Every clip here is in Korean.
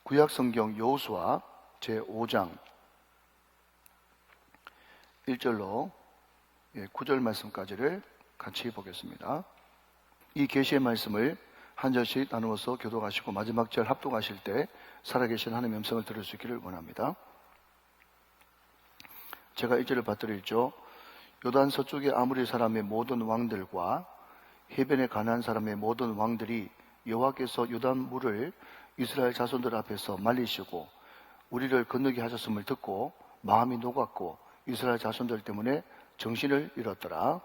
구약성경 여호수아 제5장 1절로 9절 말씀까지를 같이 보겠습니다. 이 계시의 말씀을 한 절씩 나누어서 교독하시고 마지막 절 합독하실 때 살아계신 하나님의 음성을 들을 수 있기를 원합니다. 제가 1절을 받들었죠. 요단 서쪽의 아무리 사람의 모든 왕들과 해변에 가난한 사람의 모든 왕들이 여호와께서 요단 물을 이스라엘 자손들 앞에서 말리시고 우리를 건너게 하셨음을 듣고 마음이 녹았고 이스라엘 자손들 때문에 정신을 잃었더라.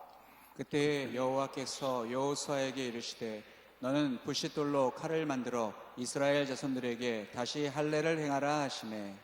그때 여호와께서 여호수아에게 이르시되 너는 부싯돌로 칼을 만들어 이스라엘 자손들에게 다시 할례를 행하라 하시매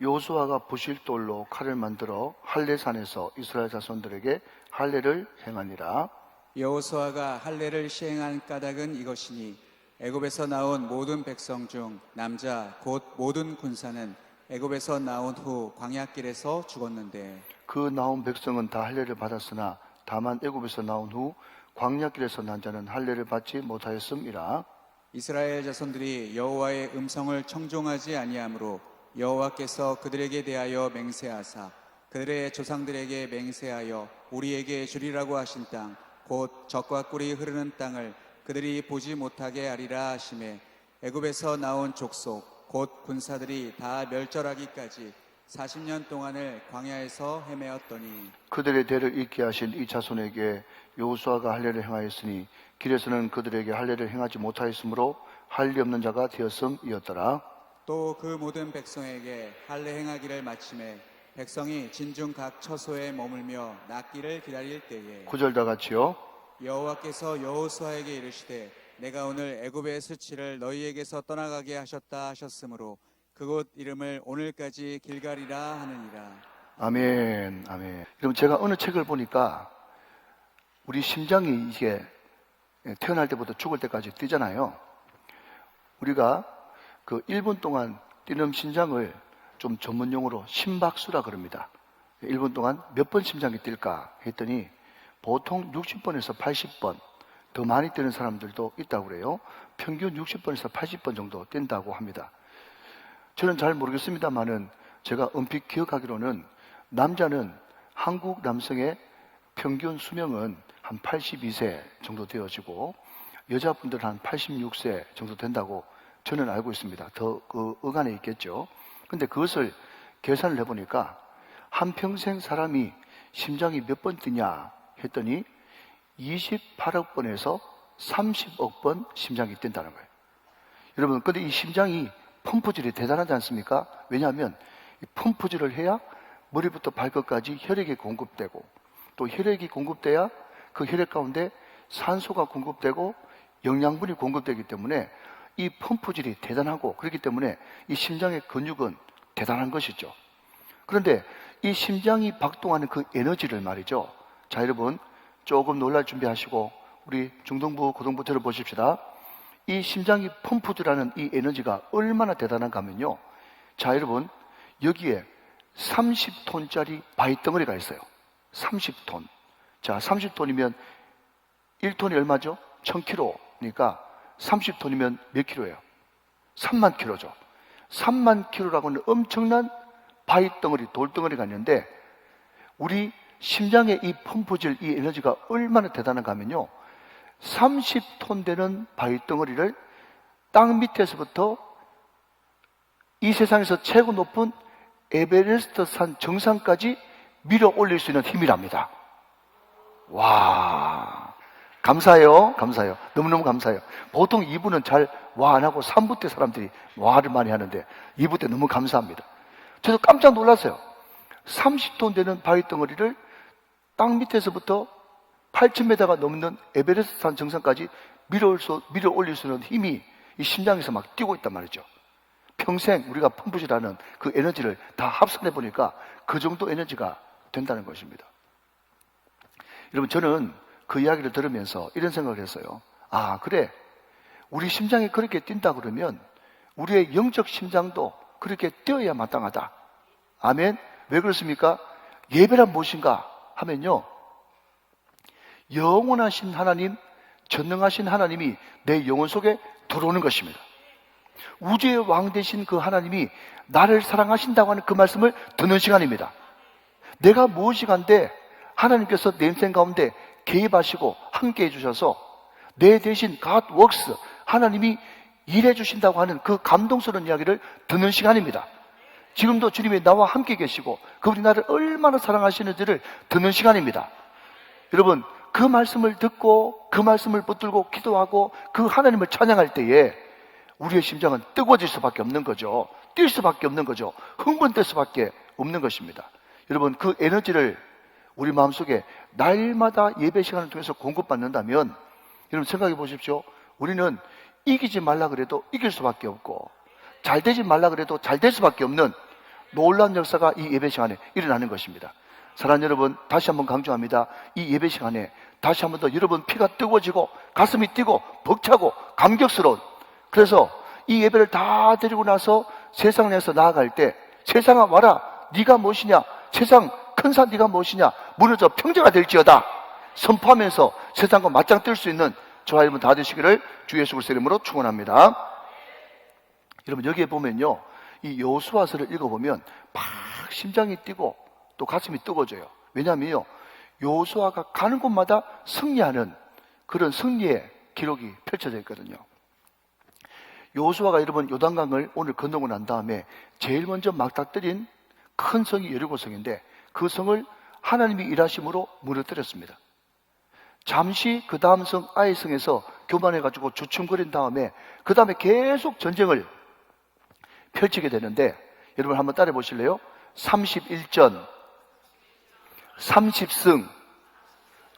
여호수아가 부싯돌로 칼을 만들어 할례산에서 이스라엘 자손들에게 할례를 행하니라. 여호수아가 할례를 시행한 까닭은 이것이니 애굽에서 나온 모든 백성 중 남자 곧 모든 군사는 애굽에서 나온 후 광야길에서 죽었는데 그 나온 백성은 다 할례를 받았으나 다만 애굽에서 나온 후 광야길에서 난 자는 할례를 받지 못하였음이라. 이스라엘 자손들이 여호와의 음성을 청종하지 아니하므로 여호와께서 그들에게 대하여 맹세하사 그들의 조상들에게 맹세하여 우리에게 주리라고 하신 땅 곧 젖과 꿀이 흐르는 땅을 그들이 보지 못하게 하리라 하시매 애굽에서 나온 족속 곧 군사들이 다 멸절하기까지 40년 동안을 광야에서 헤매었더니 그들의 대를 잇게 하신 이 자손에게 여호수아가 할례를 행하였으니 길에서는 그들에게 할례를 행하지 못하였으므로 할례 없는 자가 되었음이었더라. 또 그 모든 백성에게 할례 행하기를 마침에 백성이 진중 각 처소에 머물며 낫기를 기다릴 때에 9절 다 같이요. 여호와께서 여호수아에게 이르시되 내가 오늘 애굽의 수치를 너희에게서 떠나가게 하셨다 하셨으므로 그곳 이름을 오늘까지 길갈이라 하느니라. 아멘, 아멘. 그럼 제가 어느 책을 보니까 우리 심장이 이게 태어날 때부터 죽을 때까지 뛰잖아요. 우리가 그 1분 동안 뛰는 심장을 좀 전문용어로 심박수라 그럽니다. 1분 동안 몇 번 심장이 뛸까 했더니 보통 60번에서 80번, 더 많이 뛰는 사람들도 있다고 그래요. 평균 60번에서 80번 정도 뛴다고 합니다. 저는 잘 모르겠습니다만은 제가 얼핏 기억하기로는 남자는 한국 남성의 평균 수명은 한 82세 정도 되어지고 여자분들은 한 86세 정도 된다고 저는 알고 있습니다. 더 그 어간에 있겠죠. 근데 그것을 계산을 해보니까 한평생 사람이 심장이 몇 번 뛰냐 했더니 28억 번에서 30억 번 심장이 뛴다는 거예요. 여러분, 근데 이 심장이 펌프질이 대단하지 않습니까? 왜냐하면 이 펌프질을 해야 머리부터 발끝까지 혈액이 공급되고 또 혈액이 공급돼야 그 혈액 가운데 산소가 공급되고 영양분이 공급되기 때문에 이 펌프질이 대단하고 그렇기 때문에 이 심장의 근육은 대단한 것이죠. 그런데 이 심장이 박동하는 그 에너지를 말이죠. 자, 여러분 조금 놀랄 준비하시고 우리 중등부, 고등부 들어보십시다. 이 심장이 펌프질하는 이 에너지가 얼마나 대단한가 하면요. 자, 여러분 여기에 30톤짜리 바위덩어리가 있어요. 30톤. 자, 30톤이면 1톤이 얼마죠? 1000kg니까 30톤이면 몇 킬로예요? 3만 킬로죠. 3만 킬로라고는 엄청난 바위덩어리, 돌덩어리가 있는데 우리 심장의 이 펌프질, 이 에너지가 얼마나 대단한가 하면요. 30톤 되는 바위덩어리를 땅 밑에서부터 이 세상에서 최고 높은 에베레스트 산 정상까지 밀어 올릴 수 있는 힘이랍니다. 와, 감사해요. 감사해요. 너무너무 감사해요. 보통 2부는 잘 와 안 하고 3부 때 사람들이 와를 많이 하는데 2부 때 너무 감사합니다. 저도 깜짝 놀랐어요. 30톤 되는 바위덩어리를 땅 밑에서부터 8,000m가 넘는 에베레스트 산 정상까지 밀어 올릴 수 있는 힘이 이 심장에서 막 뛰고 있단 말이죠. 평생 우리가 펌프질하는 그 에너지를 다 합산해 보니까 그 정도 에너지가 된다는 것입니다. 여러분, 저는 그 이야기를 들으면서 이런 생각을 했어요. 아, 그래. 우리 심장이 그렇게 뛴다 그러면 우리의 영적 심장도 그렇게 뛰어야 마땅하다. 아멘. 왜 그렇습니까? 예배란 무엇인가 하면요. 영원하신 하나님, 전능하신 하나님이 내 영혼 속에 들어오는 것입니다. 우주의 왕 되신 그 하나님이 나를 사랑하신다고 하는 그 말씀을 듣는 시간입니다. 내가 무엇이 간데 하나님께서 내 인생 가운데 개입하시고 함께 해주셔서 내 대신 God works, 하나님이 일해 주신다고 하는 그 감동스러운 이야기를 듣는 시간입니다. 지금도 주님이 나와 함께 계시고 그분이 나를 얼마나 사랑하시는지를 듣는 시간입니다. 여러분, 그 말씀을 듣고 그 말씀을 붙들고 기도하고 그 하나님을 찬양할 때에 우리의 심장은 뜨거워질 수밖에 없는 거죠. 뛸 수밖에 없는 거죠. 흥분될 수밖에 없는 것입니다. 여러분, 그 에너지를 우리 마음속에 날마다 예배 시간을 통해서 공급받는다면 여러분 생각해 보십시오. 우리는 이기지 말라 그래도 이길 수밖에 없고 잘 되지 말라 그래도 잘 될 수밖에 없는 놀라운 역사가 이 예배 시간에 일어나는 것입니다. 사랑하는 여러분, 다시 한번 강조합니다. 이 예배 시간에 다시 한번 더 여러분 피가 뜨거워지고 가슴이 뛰고 벅차고 감격스러운, 그래서 이 예배를 다 드리고 나서 세상을 향해서 나아갈 때 세상아 와라, 네가 무엇이냐, 세상 큰 산 네가 무엇이냐, 무너져 평재가 될지어다 선포하면서 세상과 맞짱 뜰 수 있는 저와 여러분 다 되시기를 주 예수 그리스도의 이름으로 축원합니다. 여러분, 여기에 보면요, 이 여호수아서를 읽어보면 막 심장이 뛰고 또 가슴이 뜨거워져요. 왜냐하면요, 여호수아가 가는 곳마다 승리하는 그런 승리의 기록이 펼쳐져 있거든요. 여호수아가 여러분 요단강을 오늘 건너고 난 다음에 제일 먼저 막다뜨린 큰 성이 여리고성인데 그 성을 하나님이 일하심으로 무너뜨렸습니다. 잠시 그 다음 성 아이성에서 교만해가지고 주춤거린 다음에 그 다음에 계속 전쟁을 펼치게 되는데 여러분 한번 따라해 보실래요? 31전 30승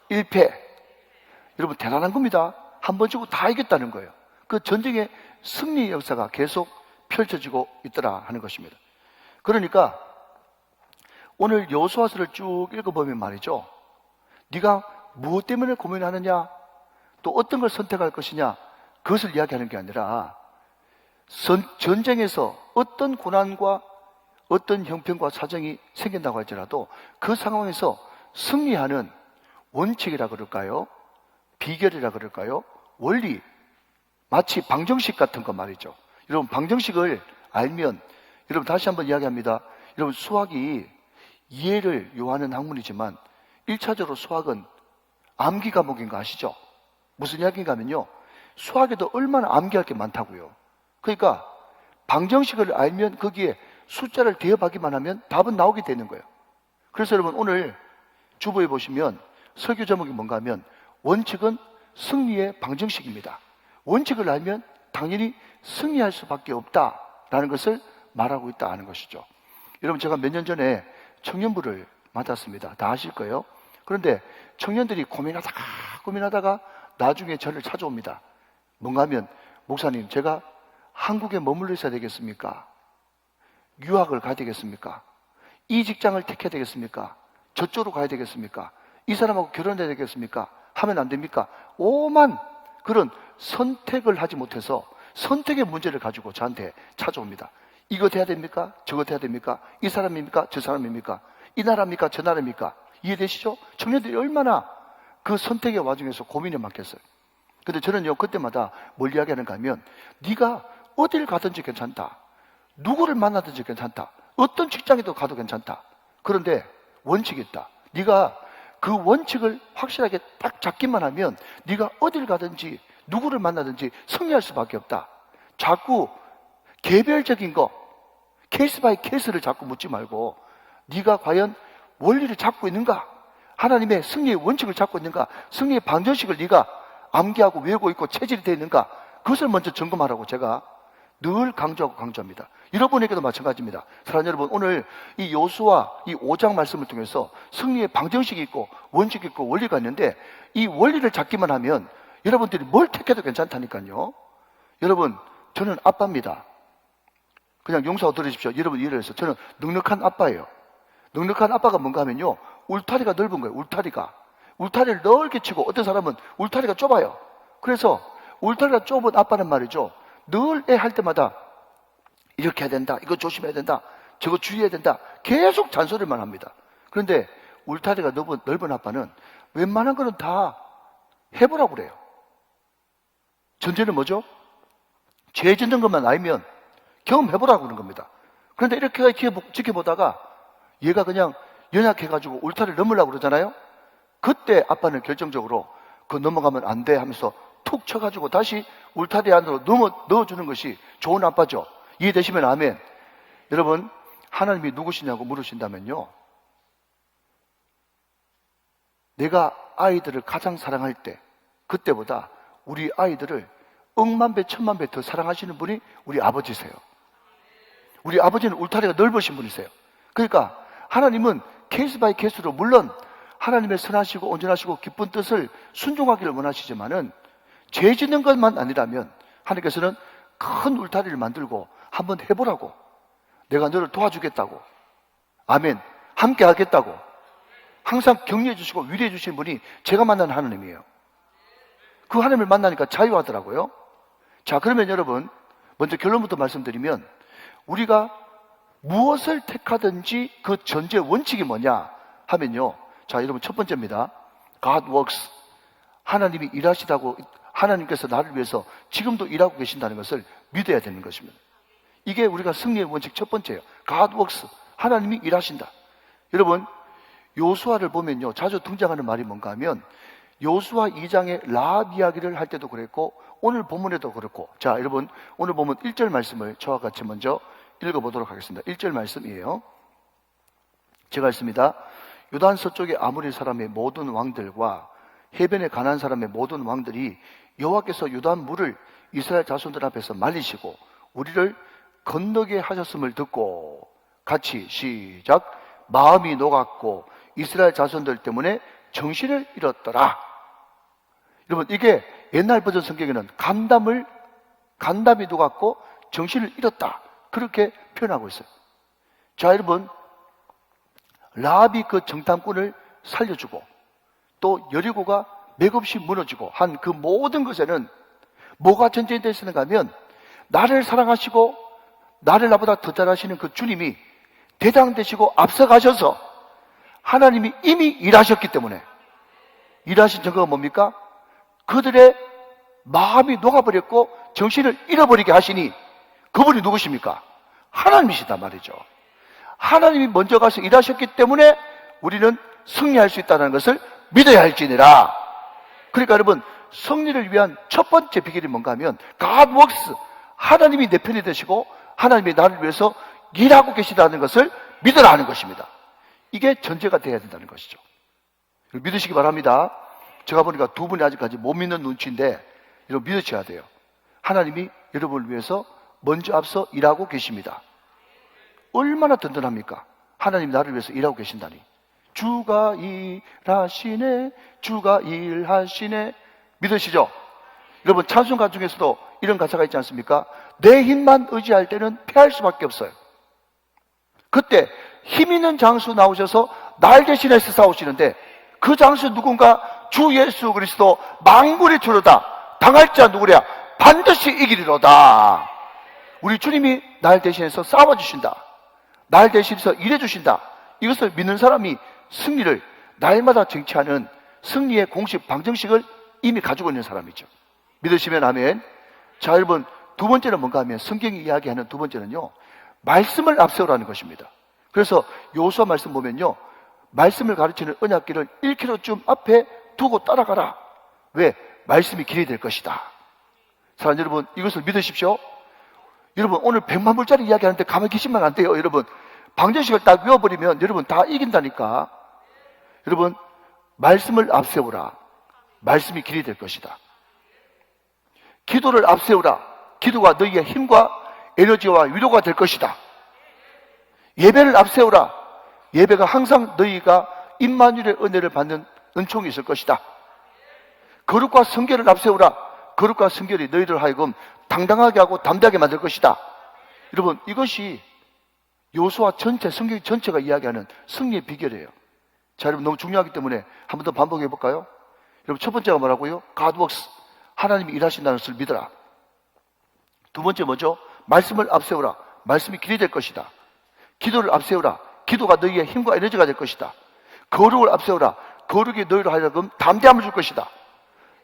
1패. 여러분 대단한 겁니다. 한 번 지고 다 이겼다는 거예요. 그 전쟁의 승리 역사가 계속 펼쳐지고 있더라 하는 것입니다. 그러니까 오늘 여호수아서를 쭉 읽어보면 말이죠, 네가 무엇 때문에 고민하느냐, 또 어떤 걸 선택할 것이냐, 그것을 이야기하는 게 아니라 전쟁에서 어떤 고난과 어떤 형편과 사정이 생긴다고 할지라도 그 상황에서 승리하는 원칙이라 그럴까요? 비결이라 그럴까요? 원리, 마치 방정식 같은 거 말이죠. 여러분 방정식을 알면, 여러분 다시 한번 이야기합니다. 여러분 수학이 이해를 요하는 학문이지만 1차적으로 수학은 암기 과목인 거 아시죠? 무슨 이야기인가 하면요, 수학에도 얼마나 암기할 게 많다고요. 그러니까 방정식을 알면 거기에 숫자를 대입하기만 하면 답은 나오게 되는 거예요. 그래서 여러분 오늘 주보에 보시면 설교 제목이 뭔가 하면 원칙은 승리의 방정식입니다. 원칙을 알면 당연히 승리할 수밖에 없다라는 것을 말하고 있다는 것이죠. 여러분 제가 몇 년 전에 청년부를 맡았습니다. 다 아실 거예요. 그런데 청년들이 고민하다가 나중에 저를 찾아옵니다. 뭔가 하면 목사님, 제가 한국에 머물러 있어야 되겠습니까? 유학을 가야 되겠습니까? 이 직장을 택해야 되겠습니까? 저쪽으로 가야 되겠습니까? 이 사람하고 결혼해야 되겠습니까? 하면 안 됩니까? 오만 그런 선택을 하지 못해서 선택의 문제를 가지고 저한테 찾아옵니다. 이것 해야 됩니까? 저것 해야 됩니까? 이 사람입니까? 저 사람입니까? 이 나라입니까? 저 나라입니까? 이해되시죠? 청년들이 얼마나 그 선택의 와중에서 고민이 많겠어요. 근데 저는요, 그때마다 뭘 이야기하는가 하면 네가 어딜 가든지 괜찮다, 누구를 만나든지 괜찮다, 어떤 직장에도 가도 괜찮다. 그런데 원칙이 있다. 네가 그 원칙을 확실하게 딱 잡기만 하면 네가 어딜 가든지 누구를 만나든지 승리할 수밖에 없다. 자꾸 개별적인 거, 케이스 바이 케이스를 자꾸 묻지 말고 네가 과연 원리를 잡고 있는가, 하나님의 승리의 원칙을 잡고 있는가, 승리의 방정식을 네가 암기하고 외우고 있고 체질이 되어 있는가, 그것을 먼저 점검하라고 제가 늘 강조합니다. 여러분에게도 마찬가지입니다. 사랑하는 여러분, 오늘 이 여호수아 이 5장 말씀을 통해서 승리의 방정식이 있고 원칙이 있고 원리가 있는데 이 원리를 잡기만 하면 여러분들이 뭘 택해도 괜찮다니까요. 여러분, 저는 아빠입니다. 그냥 용서하고 들으십시오. 여러분 이해를 해서 저는 넉넉한 아빠예요. 넉넉한 아빠가 뭔가 하면요, 울타리가 넓은 거예요. 울타리를 넓게 치고 어떤 사람은 울타리가 좁아요. 그래서 울타리가 좁은 아빠는 말이죠, 늘 애 할 때마다 이렇게 해야 된다, 이거 조심해야 된다, 저거 주의해야 된다, 계속 잔소리만 합니다. 그런데 울타리가 넓은 아빠는 웬만한 거는 다 해보라고 그래요. 전제는 뭐죠? 죄 짓는 것만 알면 경험해보라고 그러는 겁니다. 그런데 이렇게 지켜보다가 얘가 그냥 연약해가지고 울타리를 넘으려고 그러잖아요. 그때 아빠는 결정적으로 그 넘어가면 안 돼 하면서 툭 쳐가지고 다시 울타리 안으로 넣어주는 것이 좋은 아빠죠. 이해되시면 아멘. 여러분, 하나님이 누구시냐고 물으신다면요, 내가 아이들을 가장 사랑할 때, 그때보다 우리 아이들을 억만 배, 천만 배 더 사랑하시는 분이 우리 아버지세요. 우리 아버지는 울타리가 넓으신 분이세요. 그러니까 하나님은 케이스 바이 케이스로, 물론 하나님의 선하시고 온전하시고 기쁜 뜻을 순종하기를 원하시지만은 죄 짓는 것만 아니라면 하나님께서는 큰 울타리를 만들고 한번 해보라고, 내가 너를 도와주겠다고, 아멘, 함께 하겠다고 항상 격려해 주시고 위로해 주시는 분이 제가 만난 하나님이에요. 그 하나님을 만나니까 자유하더라고요. 자, 그러면 여러분, 먼저 결론부터 말씀드리면, 우리가 무엇을 택하든지 그 전제 원칙이 뭐냐 하면요, 자, 여러분, 첫 번째입니다. God works. 하나님이 일하시다고, 하나님께서 나를 위해서 지금도 일하고 계신다는 것을 믿어야 되는 것입니다. 이게 우리가 승리의 원칙 첫 번째예요. God works. 하나님이 일하신다. 여러분, 요수아를 보면요, 자주 등장하는 말이 뭔가 하면, 요수아 2장의 라합 이야기를 할 때도 그랬고 오늘 본문에도 그렇고, 자, 여러분, 오늘 보면 1절 말씀을 저와 같이 먼저 읽어보도록 하겠습니다. 1절 말씀이에요. 제가 읽습니다. 요단 서쪽의 아모리 사람의 모든 왕들과 해변에 가나안 사람의 모든 왕들이 여호와께서 요단 물을 이스라엘 자손들 앞에서 말리시고 우리를 건너게 하셨음을 듣고, 같이 시작. 마음이 녹았고 이스라엘 자손들 때문에 정신을 잃었더라. 여러분, 이게 옛날 버전 성경에는 간담이 녹았고 정신을 잃었다, 그렇게 표현하고 있어요. 자, 여러분, 라합이 그 정탐꾼을 살려주고 또 여리고가 맥없이 무너지고 한 그 모든 것에는 뭐가 전제되어 있었는가 하면, 나를 사랑하시고 나를 나보다 더 잘하시는 그 주님이 대장되시고 앞서가셔서 하나님이 이미 일하셨기 때문에, 일하신 증거가 뭡니까? 그들의 마음이 녹아버렸고 정신을 잃어버리게 하시니 그분이 누구십니까? 하나님이시단 말이죠. 하나님이 먼저 가서 일하셨기 때문에 우리는 승리할 수 있다는 것을 믿어야 할지니라. 그러니까 여러분, 승리를 위한 첫 번째 비결이 뭔가 하면 God works. 하나님이 내 편이 되시고 하나님이 나를 위해서 일하고 계시다는 것을 믿으라 하는 것입니다. 이게 전제가 되어야 된다는 것이죠. 믿으시기 바랍니다. 제가 보니까 두 분이 아직까지 못 믿는 눈치인데 여러분, 믿으셔야 돼요. 하나님이 여러분을 위해서 먼저 앞서 일하고 계십니다. 얼마나 든든합니까? 하나님이 나를 위해서 일하고 계신다니. 주가 일하시네, 주가 일하시네. 믿으시죠? 여러분, 찬송가 중에서도 이런 가사가 있지 않습니까? 내 힘만 의지할 때는 패할 수밖에 없어요. 그때 힘 있는 장수 나오셔서 날 대신해서 싸우시는데, 그 장수 누군가? 주 예수 그리스도, 만군의 주로다. 당할 자 누구랴? 반드시 이기리로다. 우리 주님이 날 대신해서 싸워주신다. 날 대신해서 일해주신다. 이것을 믿는 사람이 승리를 날마다 쟁취하는 승리의 공식 방정식을 이미 가지고 있는 사람이죠. 믿으시면 아멘. 자, 여러분, 두 번째는 뭔가 하면, 성경이 이야기하는 두 번째는요, 말씀을 앞세우라는 것입니다. 그래서 요수아 말씀 보면요, 말씀을 가르치는 언약궤를 1km쯤 앞에 두고 따라가라. 왜? 말씀이 길이 될 것이다. 사랑하는 여러분, 이것을 믿으십시오. 여러분, 오늘 100만 불짜리 이야기하는데 가만히 계시면 안 돼요. 여러분, 방정식을 딱 외워버리면 여러분 다 이긴다니까. 여러분, 말씀을 앞세우라. 말씀이 길이 될 것이다. 기도를 앞세우라. 기도가 너희의 힘과 에너지와 위로가 될 것이다. 예배를 앞세우라. 예배가 항상 너희가 임마누엘의 은혜를 받는 은총이 있을 것이다. 거룩과 성결을 앞세우라. 거룩과 성결이 너희를 하여금 당당하게 하고 담대하게 만들 것이다. 여러분, 이것이 요수아 전체, 성경 전체가 이야기하는 승리의 비결이에요. 자, 여러분, 너무 중요하기 때문에 한 번 더 반복해 볼까요? 여러분, 첫 번째가 뭐라고요? God works. 하나님이 일하신다는 것을 믿어라. 두 번째 뭐죠? 말씀을 앞세우라. 말씀이 길이 될 것이다. 기도를 앞세우라. 기도가 너희의 힘과 에너지가 될 것이다. 거룩을 앞세우라. 거룩이 너희로 하여금 담대함을 줄 것이다.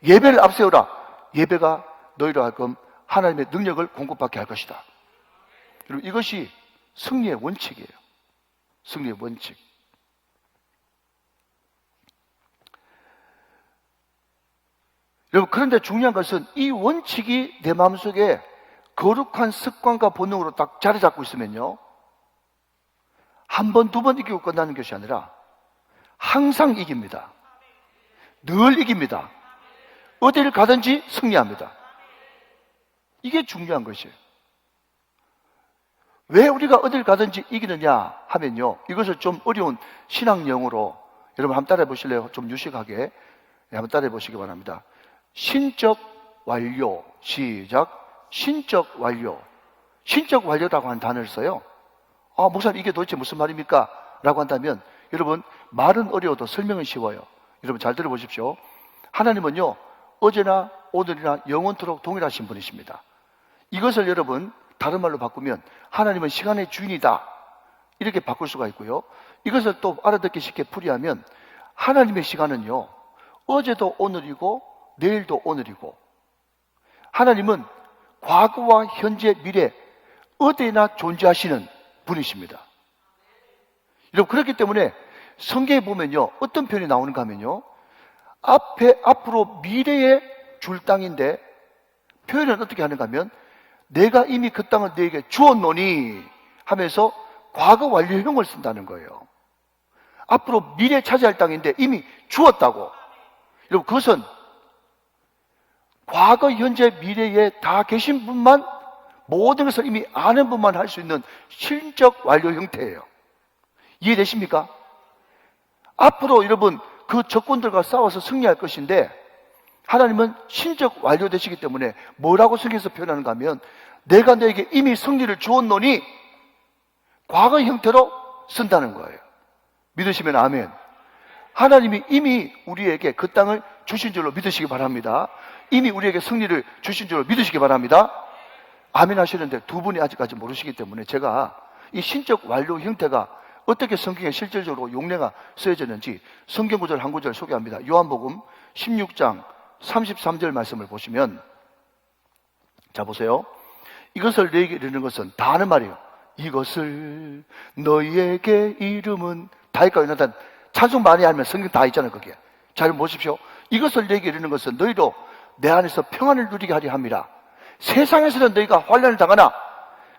예배를 앞세우라. 예배가 너희로 하여금 하나님의 능력을 공급받게 할 것이다. 여러분, 이것이 승리의 원칙이에요. 승리의 원칙. 여러분, 그런데 중요한 것은 이 원칙이 내 마음속에 거룩한 습관과 본능으로 딱 자리 잡고 있으면요, 한 번, 두 번 이기고 끝나는 것이 아니라 항상 이깁니다. 늘 이깁니다. 어디를 가든지 승리합니다. 이게 중요한 것이에요. 왜 우리가 어딜 가든지 이기느냐 하면요, 이것을 좀 어려운 신앙용어로 여러분 한번 따라해 보실래요? 좀 유식하게 한번 따라해 보시기 바랍니다. 신적 완료. 시작. 신적 완료. 신적 완료라고 하는 단어를 써요. 아, 목사님, 이게 도대체 무슨 말입니까? 라고 한다면, 여러분, 말은 어려워도 설명은 쉬워요. 여러분 잘 들어보십시오. 하나님은요, 어제나 오늘이나 영원토록 동일하신 분이십니다. 이것을 여러분 다른 말로 바꾸면 하나님은 시간의 주인이다, 이렇게 바꿀 수가 있고요. 이것을 또 알아듣기 쉽게 풀이하면 하나님의 시간은요, 어제도 오늘이고 내일도 오늘이고, 하나님은 과거와 현재, 미래 어디나 존재하시는 분이십니다. 여러분, 그렇기 때문에 성경에 보면요, 어떤 표현이 나오는가 하면요, 앞으로 미래에 줄 땅인데 표현은 어떻게 하는가 하면, 내가 이미 그 땅을 너에게 주었노니 하면서 과거 완료형을 쓴다는 거예요. 앞으로 미래 차지할 땅인데 이미 주었다고. 여러분, 그것은 과거, 현재, 미래에 다 계신 분만, 모든 것을 이미 아는 분만 할 수 있는 신적 완료 형태예요. 이해되십니까? 앞으로 여러분 그 적군들과 싸워서 승리할 것인데, 하나님은 신적 완료되시기 때문에 뭐라고 성경에서 표현하는가 하면, 내가 너에게 이미 승리를 주었노니 과거 형태로 쓴다는 거예요. 믿으시면 아멘. 하나님이 이미 우리에게 그 땅을 주신 줄로 믿으시기 바랍니다. 이미 우리에게 승리를 주신 줄로 믿으시기 바랍니다. 아멘 하시는데 두 분이 아직까지 모르시기 때문에 제가 이 신적 완료 형태가 어떻게 성경에 실질적으로 용례가 쓰여졌는지 성경 구절 한 구절 소개합니다. 요한복음 16장 33절 말씀을 보시면, 자 보세요. 이것을 너희에게 이르는 것은, 다 하는 말이에요. 이것을 너희에게 이름은, 다 할까요? 일단 찬송 많이 알면 성경 다 있잖아요, 거기에. 잘 보십시오. 이것을 너희에게 이르는 것은 너희로 내 안에서 평안을 누리게 하려 함이라. 세상에서는 너희가 환난을 당하나,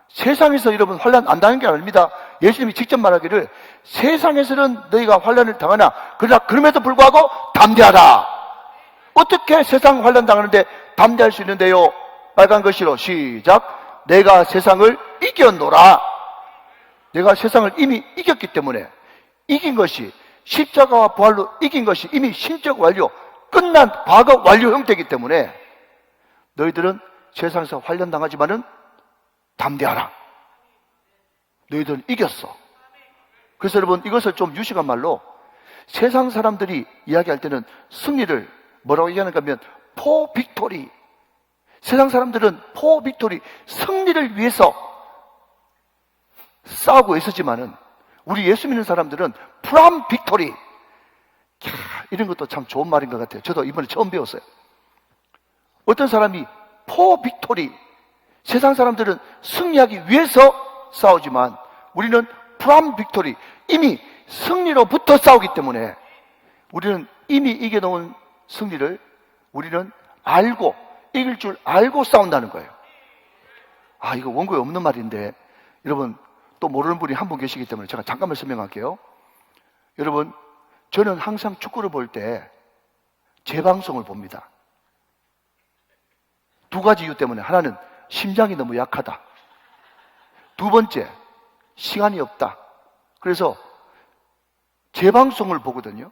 세상에서 여러분 환난 안 당하는 게 아닙니다. 예수님이 직접 말하기를, 세상에서는 너희가 환난을 당하나 그러나 그럼에도 불구하고 담대하라. 어떻게 세상 환난 당하는데 담대할 수 있는데요? 빨간 글씨로 시작. 내가 세상을 이겼노라. 내가 세상을 이미 이겼기 때문에, 이긴 것이, 십자가와 부활로 이긴 것이 이미 신적 완료, 끝난 과거 완료 형태이기 때문에 너희들은 세상에서 환난 당하지만은 담대하라. 너희들은 이겼어. 그래서 여러분, 이것을 좀 유식한 말로 세상 사람들이 이야기할 때는 승리를 뭐라고 얘기하는가 하면 포 빅토리. 세상 사람들은 포 빅토리, 승리를 위해서 싸우고 있었지만은 우리 예수 믿는 사람들은 프람 빅토리. 이런 것도 참 좋은 말인 것 같아요. 저도 이번에 처음 배웠어요. 어떤 사람이 포 빅토리, 세상 사람들은 승리하기 위해서 싸우지만 우리는 프람 빅토리, 이미 승리로부터 싸우기 때문에 우리는 이미 이겨놓은 승리를 우리는 알고, 이길 줄 알고 싸운다는 거예요. 아, 이거 원고에 없는 말인데 여러분 또 모르는 분이 한 분 계시기 때문에 제가 잠깐만 설명할게요. 여러분, 저는 항상 축구를 볼 때 재방송을 봅니다. 두 가지 이유 때문에. 하나는 심장이 너무 약하다. 두 번째, 시간이 없다. 그래서 재방송을 보거든요.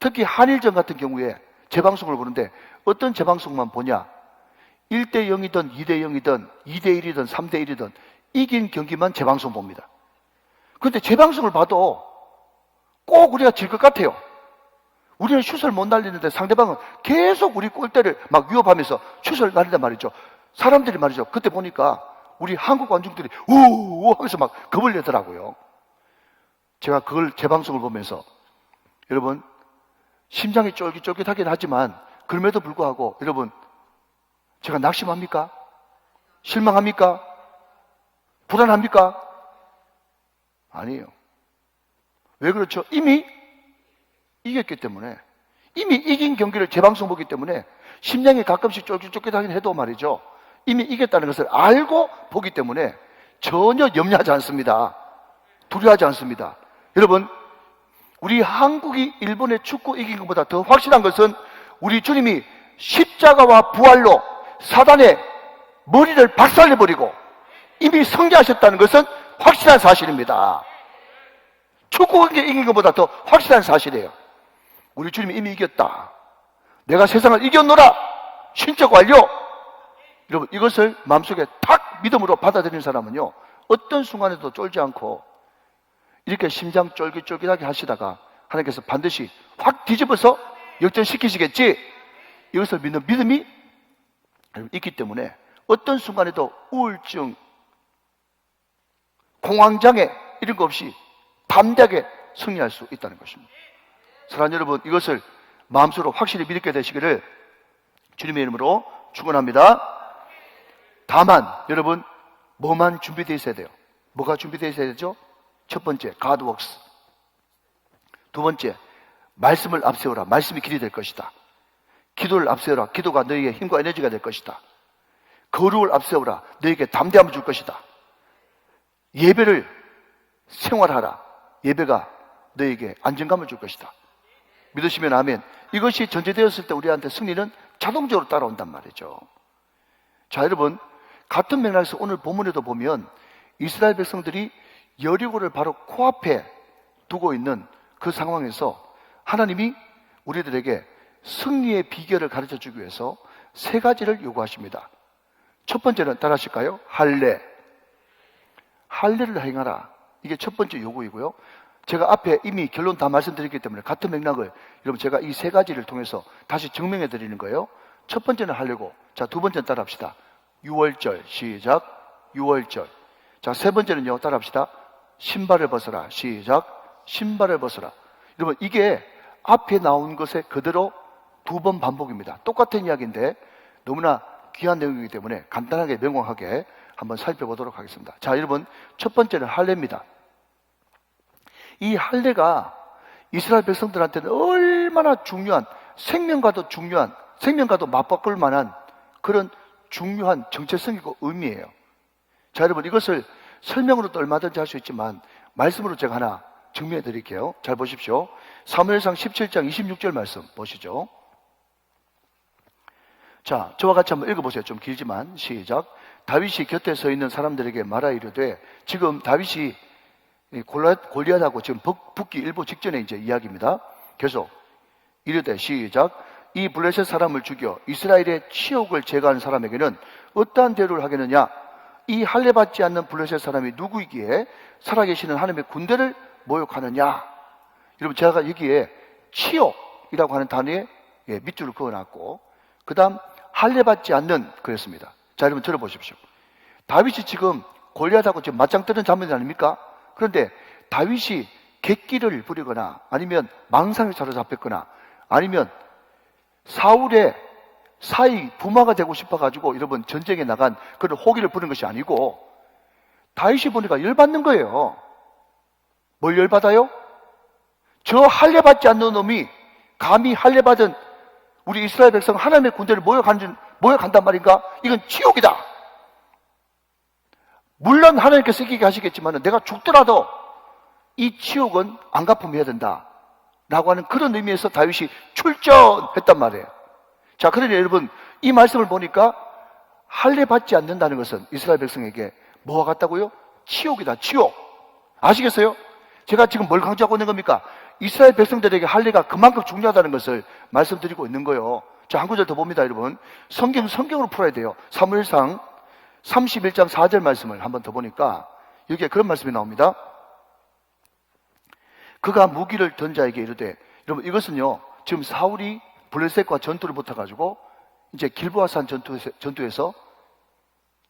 특히 한일전 같은 경우에 재방송을 보는데 어떤 재방송만 보냐? 1대 0이든 2대 0이든 2대 1이든 3대 1이든 이긴 경기만 재방송 봅니다. 그런데 재방송을 봐도 꼭 우리가 질 것 같아요. 우리는 슛을 못 날리는데 상대방은 계속 우리 골대를 막 위협하면서 슛을 날린단 말이죠. 사람들이 말이죠. 그때 보니까 우리 한국 관중들이 우우 하면서 막 겁을 내더라고요. 제가 그걸 재방송을 보면서, 여러분, 심장이 쫄깃쫄깃하긴 하지만 그럼에도 불구하고 여러분, 제가 낙심합니까? 실망합니까? 불안합니까? 아니에요. 왜 그렇죠? 이미 이겼기 때문에, 이미 이긴 경기를 재방송 보기 때문에 심장이 가끔씩 쫄깃쫄깃하긴 해도 말이죠, 이미 이겼다는 것을 알고 보기 때문에 전혀 염려하지 않습니다. 두려워하지 않습니다. 여러분, 우리 한국이 일본의 축구 이긴 것보다 더 확실한 것은 우리 주님이 십자가와 부활로 사단의 머리를 박살내버리고 이미 승리하셨다는 것은 확실한 사실입니다. 축구 경기 이긴 것보다 더 확실한 사실이에요. 우리 주님이 이미 이겼다. 내가 세상을 이겼노라. 신적 완료. 여러분, 이것을 마음속에 탁 믿음으로 받아들이는 사람은요, 어떤 순간에도 쫄지 않고 이렇게 심장 쫄깃쫄깃하게 하시다가 하나님께서 반드시 확 뒤집어서 역전시키시겠지, 이것을 믿는 믿음이 있기 때문에 어떤 순간에도 우울증, 공황장애 이런 거 없이 담대하게 승리할 수 있다는 것입니다. 사랑하는 여러분, 이것을 마음속으로 확실히 믿게 되시기를 주님의 이름으로 축원합니다. 다만 여러분, 뭐만 준비되어 있어야 돼요? 뭐가 준비되어 있어야 되죠? 첫 번째, God works. 두 번째, 말씀을 앞세워라. 말씀이 길이 될 것이다. 기도를 앞세워라. 기도가 너희에게 힘과 에너지가 될 것이다. 거룩을 앞세워라. 너희에게 담대함을 줄 것이다. 예배를 생활하라. 예배가 너희에게 안정감을 줄 것이다. 믿으시면 아멘. 이것이 전제되었을 때 우리한테 승리는 자동적으로 따라온단 말이죠. 자, 여러분, 같은 맥락에서 오늘 본문에도 보면 이스라엘 백성들이 여리고를 바로 코앞에 두고 있는 그 상황에서 하나님이 우리들에게 승리의 비결을 가르쳐 주기 위해서 세 가지를 요구하십니다. 첫 번째는 따라하실까요? 할례. 할례를 행하라. 이게 첫 번째 요구이고요. 제가 앞에 이미 결론 다 말씀드렸기 때문에 같은 맥락을 여러분 제가 이 세 가지를 통해서 다시 증명해 드리는 거예요. 첫 번째는 할례고, 자, 두 번째는 따라합시다. 유월절. 시작. 유월절. 자, 세 번째는요, 따라합시다. 신발을 벗어라. 시작. 신발을 벗어라. 여러분, 이게 앞에 나온 것에 그대로 두 번 반복입니다. 똑같은 이야기인데 너무나 귀한 내용이기 때문에 간단하게 명확하게 한번 살펴보도록 하겠습니다. 자, 여러분, 첫 번째는 할례입니다. 이 할례가 이스라엘 백성들한테는 얼마나 중요한, 생명과도 맞바꿀 만한 그런 중요한 정체성이고 의미예요. 자, 여러분, 이것을 설명으로도 얼마든지 할 수 있지만 말씀으로 제가 하나 증명해 드릴게요. 잘 보십시오. 사무엘상 17장 26절 말씀 보시죠. 자, 저와 같이 한번 읽어보세요. 좀 길지만 시작. 다윗이 곁에 서 있는 사람들에게 말하 이르되, 지금 다윗이 골리앗하고 지금 붙기 일보 직전에 이제 이야기입니다. 계속 이르되 시작. 이 블레셋 사람을 죽여 이스라엘의 치욕을 제거하는 사람에게는 어떠한 대우를 하겠느냐? 이 할례 받지 않는 블레셋 사람이 누구이기에 살아계시는 하나님의 군대를 모욕하느냐? 여러분, 제가 여기에 치욕이라고 하는 단어에 밑줄을 그어놨고, 그 다음 할례 받지 않는 그랬습니다. 자, 여러분 들어보십시오. 다윗이 지금 골리앗하고 지금 맞짱 뜨는 장면이 아닙니까? 그런데 다윗이 객기를 부리거나 아니면 망상에 사로잡혔거나 아니면 사울의 사이 부마가 되고 싶어가지고 여러분 전쟁에 나간 그런 호기를 부른 것이 아니고, 다윗이 보니까 열받는 거예요. 뭘 열받아요? 저 할례 받지 않는 놈이 감히 할례 받은 우리 이스라엘 백성 하나님의 군대를 모욕한단 말인가? 이건 치욕이다. 물론 하나님께서 이기게 하시겠지만 내가 죽더라도 이 치욕은 안 갚으면 해야 된다 라고 하는 그런 의미에서 다윗이 출전했단 말이에요. 자, 그러니 여러분, 이 말씀을 보니까 할례 받지 않는다는 것은 이스라엘 백성에게 뭐와 같다고요? 치욕이다. 치욕. 아시겠어요? 제가 지금 뭘 강조하고 있는 겁니까? 이스라엘 백성들에게 할례가 그만큼 중요하다는 것을 말씀드리고 있는 거예요. 자, 한 구절 더 봅니다, 여러분. 성경으로 풀어야 돼요. 사무엘상 31장 4절 말씀을 한번 더 보니까 여기에 그런 말씀이 나옵니다. 그가 무기를 든 자에게 이르되, 여러분 이것은요, 지금 사울이 블레셋과 전투를 붙어가지고 이제 길보아산 전투에서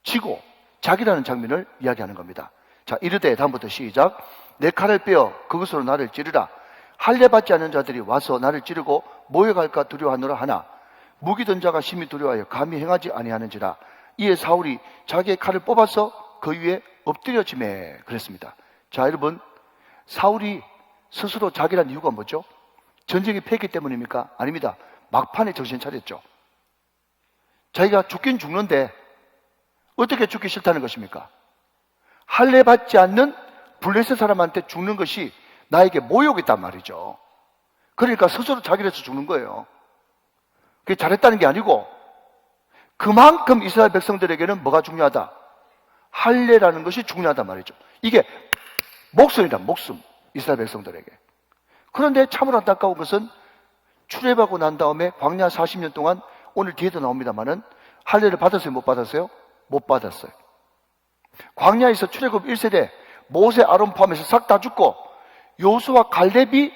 지고 자기라는 장면을 이야기하는 겁니다. 자, 이르되, 다음부터 시작. 내 칼을 빼어 그것으로 나를 찌르라. 할례 받지 않는 자들이 와서 나를 찌르고 모욕할까 두려워하노라 하나 무기 든 자가 심히 두려워하여 감히 행하지 아니하는지라. 이에 사울이 자기의 칼을 뽑아서 그 위에 엎드려지매 그랬습니다. 자, 여러분, 사울이 스스로 자기란 이유가 뭐죠? 전쟁이 패기 때문입니까? 아닙니다. 막판에 정신 차렸죠. 자기가 죽긴 죽는데 어떻게 죽기 싫다는 것입니까? 할례 받지 않는 블레셋 사람한테 죽는 것이 나에게 모욕이단 말이죠. 그러니까 스스로 자기를 해서 죽는 거예요. 그게 잘했다는 게 아니고 그만큼 이스라엘 백성들에게는 뭐가 중요하다? 할례라는 것이 중요하단 말이죠. 이게 목숨이다, 목숨. 이스라엘 백성들에게. 그런데 참으로 안타까운 것은 출애굽하고 난 다음에 광야 40년 동안 오늘 뒤에도 나옵니다만은 할례를 받았어요, 못 받았어요? 못 받았어요. 광야에서 출애굽 1세대 모세, 아론 포함해서 싹 다 죽고 요수와 갈렙이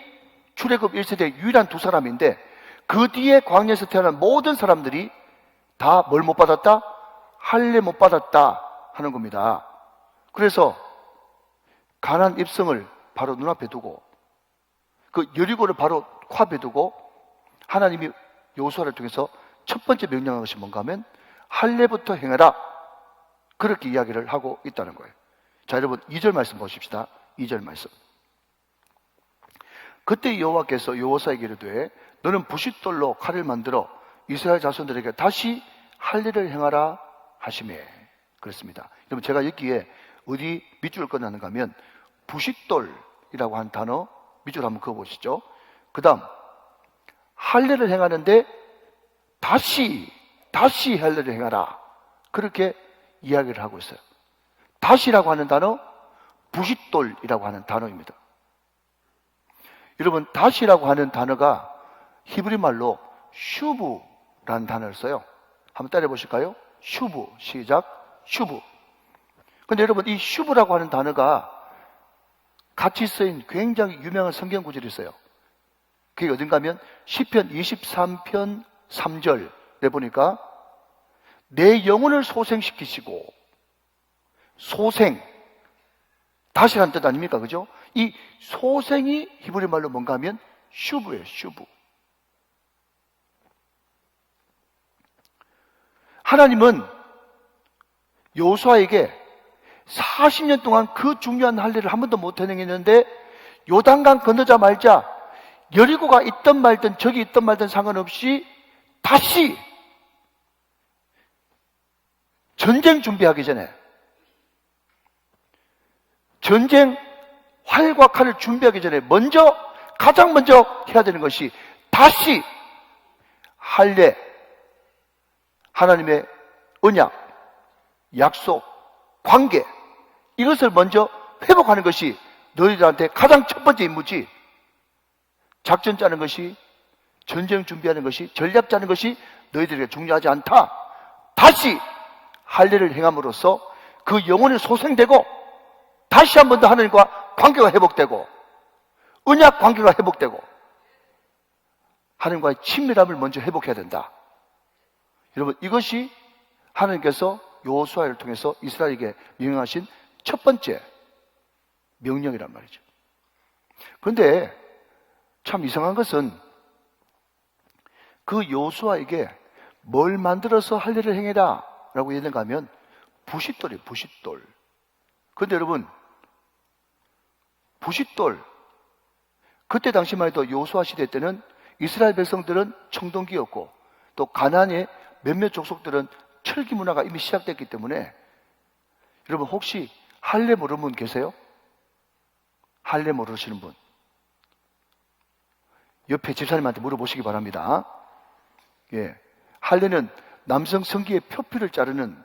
출애굽 1세대 유일한 두 사람인데 그 뒤에 광야에서 태어난 모든 사람들이 다 뭘 못 받았다? 할례 못 받았다 하는 겁니다. 그래서 가나안 입성을 바로 눈앞에 두고 그 여리고를 바로 코앞에 두고 하나님이 여호수아를 통해서 첫 번째 명령한 것이 뭔가 하면 할례부터 행하라, 그렇게 이야기를 하고 있다는 거예요. 자, 여러분 2절 말씀 보십시다. 2절 말씀. 그때 여호와께서 여호수아에게 이르되 너는 부싯돌로 칼을 만들어 이스라엘 자손들에게 다시 할례를 행하라 하시매 그랬습니다. 여러분, 제가 여기에 어디 밑줄을 꺼내는가 하면 부싯돌이라고 한 단어 밑줄 한번 그어보시죠. 그 다음 할례를 행하는데 다시 할례를 행하라, 그렇게 이야기를 하고 있어요. 다시라고 하는 단어 부싯돌이라고 하는 단어입니다. 여러분, 다시라고 하는 단어가 히브리 말로 슈브라는 단어를 써요. 한번 따라해 보실까요? 슈브. 시작. 슈브. 근데 여러분, 이 슈브라고 하는 단어가 같이 쓰인 굉장히 유명한 성경 구절이 있어요. 그게 어딘가 하면 시편 23편 3절에 보니까 내 영혼을 소생시키시고, 소생, 다시라는 뜻 아닙니까? 그죠? 이 소생이 히브리 말로 뭔가 하면 슈브예요, 슈브. 하나님은 여호수아에게 40년 동안 그 중요한 할례를 한 번도 못 해내겠는데 요단강 건너자 말자 여리고가 있든 말든 적이 있든 말든 상관없이 다시 전쟁 준비하기 전에, 전쟁 활과 칼을 준비하기 전에 가장 먼저 해야 되는 것이 다시 할례, 하나님의 언약, 약속, 관계, 이것을 먼저 회복하는 것이 너희들한테 가장 첫 번째 임무지. 작전 짜는 것이, 전쟁 준비하는 것이, 전략 짜는 것이 너희들에게 중요하지 않다. 다시 할례를 행함으로써 그 영혼이 소생되고 다시 한 번 더 하나님과 관계가 회복되고 언약 관계가 회복되고 하나님과의 친밀함을 먼저 회복해야 된다. 여러분, 이것이 하나님께서 여호수아를 통해서 이스라엘에게 명령하신 첫 번째 명령이란 말이죠. 그런데 참 이상한 것은 그 여호수아에게 뭘 만들어서 할례를 행해라 라고 얘기하는가 하면 부싯돌이에요, 부싯돌. 그런데 여러분, 부싯돌, 그때 당시만 해도 여호수아 시대 때는 이스라엘 백성들은 청동기였고 또 가나안의 몇몇 족속들은 철기 문화가 이미 시작됐기 때문에 여러분, 혹시 할례 모르는 분 계세요? 할례 모르시는 분? 옆에 집사님한테 물어보시기 바랍니다. 예, 할례는 남성 성기의 표피를 자르는,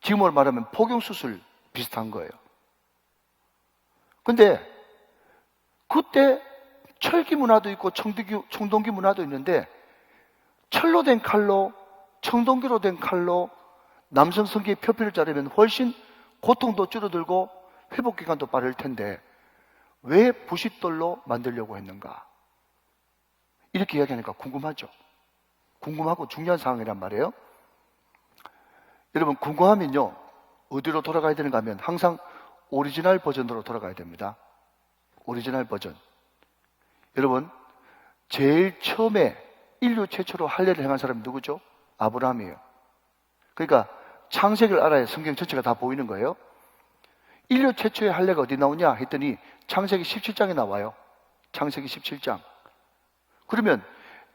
지금으로 말하면 포경수술 비슷한 거예요. 근데 그때 철기 문화도 있고 청동기 문화도 있는데 철로 된 칼로, 청동기로 된 칼로 남성 성기의 표피를 자르면 훨씬 고통도 줄어들고 회복기간도 빠를 텐데 왜 부싯돌로 만들려고 했는가? 이렇게 이야기하니까 궁금하죠? 궁금하고 중요한 상황이란 말이에요. 여러분, 궁금하면요 어디로 돌아가야 되는가 하면 항상 오리지널 버전으로 돌아가야 됩니다. 오리지널 버전. 여러분, 제일 처음에 인류 최초로 할례를 행한 사람이 누구죠? 아브라함이에요. 그러니까 창세기를 알아야 성경 전체가 다 보이는 거예요. 인류 최초의 할례가 어디 나오냐 했더니 창세기 17장에 나와요. 창세기 17장. 그러면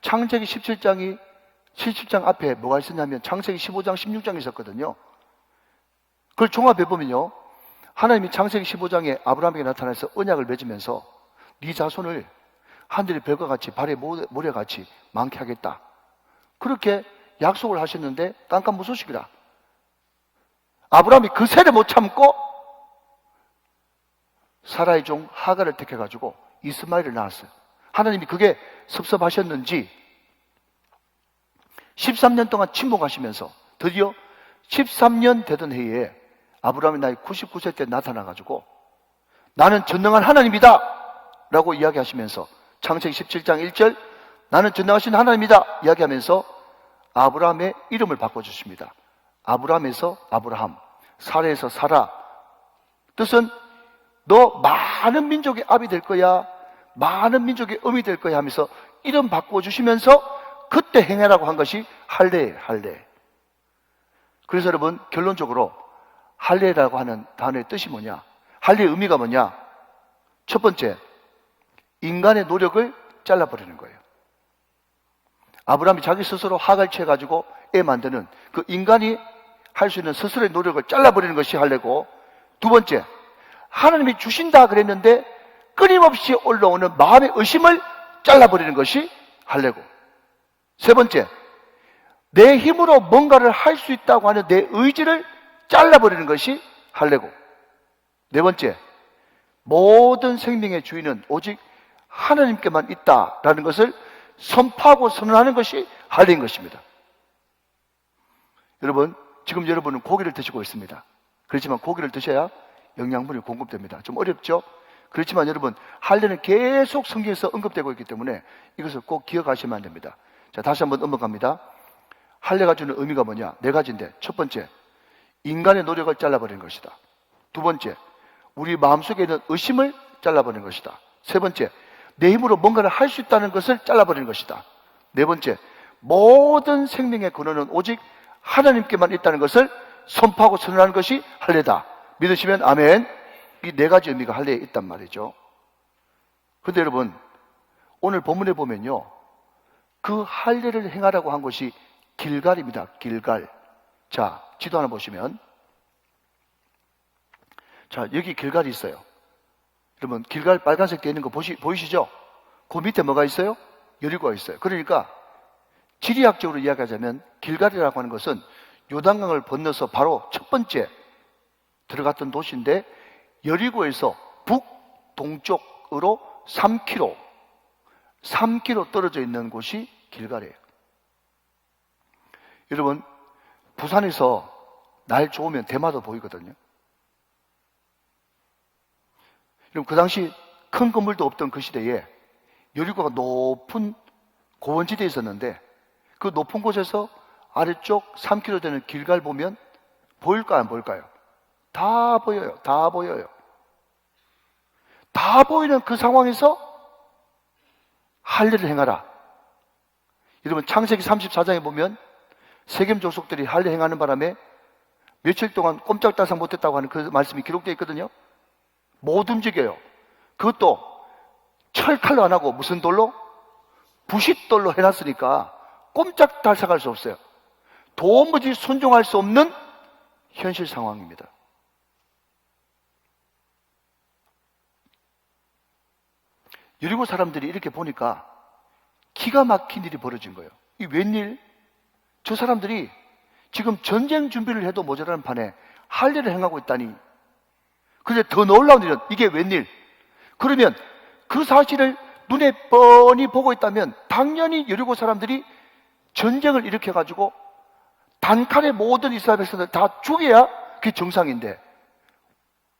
창세기 17장 앞에 뭐가 있었냐면 창세기 15장, 16장이 있었거든요. 그걸 종합해 보면요, 하나님이 창세기 15장에 아브라함에게 나타나서 언약을 맺으면서 네 자손을 하늘의 별과 같이 발의 모래같이 많게 하겠다, 그렇게 약속을 하셨는데 깜깜무소식이라 아브라함이 그 세를 못 참고 사라의 종 하갈을 택해가지고 이스마엘을 낳았어요. 하나님이 그게 섭섭하셨는지 13년 동안 침묵하시면서 드디어 13년 되던 해에 아브라함이 나이 99세 때 나타나가지고 나는 전능한 하나님이다 라고 이야기하시면서 창세기 17장 1절 나는 전능하신 하나님이다 이야기하면서 아브라함의 이름을 바꿔주십니다. 아브라함에서 아브라함, 사라에서 사라. 뜻은 너 많은 민족의 아비 될 거야, 많은 민족의 음이 될 거야 하면서 이름 바꿔주시면서 그때 행해라고 한 것이 할례예요. 할례. 그래서 여러분, 결론적으로 할례라고 하는 단어의 뜻이 뭐냐, 할례의 의미가 뭐냐, 첫 번째, 인간의 노력을 잘라버리는 거예요. 아브라함이 자기 스스로 하갈 취해가지고 애 만드는 그 인간이 할 수 있는 스스로의 노력을 잘라버리는 것이 할례고, 두 번째, 하나님이 주신다 그랬는데 끊임없이 올라오는 마음의 의심을 잘라버리는 것이 할례고, 세 번째, 내 힘으로 뭔가를 할 수 있다고 하는 내 의지를 잘라버리는 것이 할례고, 네 번째, 모든 생명의 주인은 오직 하나님께만 있다라는 것을 선포하고 선언하는 것이 할례인 것입니다. 여러분, 지금 여러분은 고기를 드시고 있습니다. 그렇지만 고기를 드셔야 영양분이 공급됩니다. 좀 어렵죠? 그렇지만 여러분, 할례는 계속 성경에서 언급되고 있기 때문에 이것을 꼭 기억하시면 안 됩니다. 자, 다시 한번 넘어갑니다. 할례가 주는 의미가 뭐냐? 네 가지인데, 첫 번째, 인간의 노력을 잘라버리는 것이다. 두 번째, 우리 마음속에 있는 의심을 잘라버리는 것이다. 세 번째, 내 힘으로 뭔가를 할 수 있다는 것을 잘라버리는 것이다. 네 번째, 모든 생명의 근원은 오직 하나님께만 있다는 것을 선포하고 선언하는 것이 할례다. 믿으시면 아멘. 이 네 가지 의미가 할례에 있단 말이죠. 그런데 여러분, 오늘 본문에 보면요, 그 할례를 행하라고 한 것이 길갈입니다. 길갈. 자, 지도 하나 보시면, 자, 여기 길갈이 있어요. 여러분, 길갈 빨간색 되어 있는 거 보이시죠? 그 밑에 뭐가 있어요? 여리고가 있어요. 그러니까 지리학적으로 이야기하자면 길갈이라고 하는 것은 요단강을 건너서 바로 첫 번째 들어갔던 도시인데, 여리고에서 북동쪽으로 3km 떨어져 있는 곳이 길갈이에요. 여러분, 부산에서 날 좋으면 대마도 보이거든요. 그럼 그 당시 큰 건물도 없던 그 시대에 여리고가 높은 고원지대에 있었는데, 그 높은 곳에서 아래쪽 3km 되는 길갈 보면 보일까요, 안 보일까요? 다 보여요. 다 보여요. 다 보이는 그 상황에서 할례를 행하라. 여러분, 창세기 34장에 보면 세겜 족속들이 할례 행하는 바람에 며칠 동안 꼼짝달싹 못했다고 하는 그 말씀이 기록되어 있거든요. 못 움직여요. 그것도 철칼로 안 하고 무슨 돌로? 부싯돌로 해놨으니까 꼼짝달싹할 수 없어요. 도무지 순종할 수 없는 현실 상황입니다. 여리고 사람들이 이렇게 보니까 기가 막힌 일이 벌어진 거예요. 이 웬일? 저 사람들이 지금 전쟁 준비를 해도 모자라는 판에 할례를 행하고 있다니. 그런데 더 놀라운 일은 이게 웬일? 그러면 그 사실을 눈에 뻔히 보고 있다면 당연히 여리고 사람들이 전쟁을 일으켜가지고 단칼에 모든 이스라엘 백성들 다 죽여야 그게 정상인데,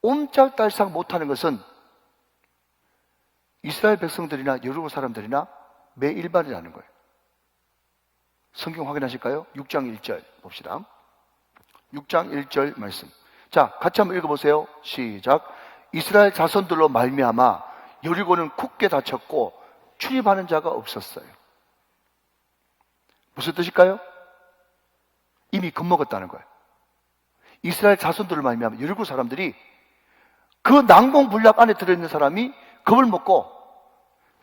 옴짝달싹 못하는 것은 이스라엘 백성들이나 여리고 사람들이나 매 일반이라는 거예요. 성경 확인하실까요? 6장 1절 봅시다. 6장 1절 말씀. 자, 같이 한번 읽어보세요. 시작. 이스라엘 자손들로 말미암아 여리고는 굳게 닫혔고 출입하는 자가 없었어요. 무슨 뜻일까요? 이미 겁먹었다는 거예요. 이스라엘 자손들을 말미암아 열국 사람들이 그 난공불락 안에 들어있는 사람이 겁을 먹고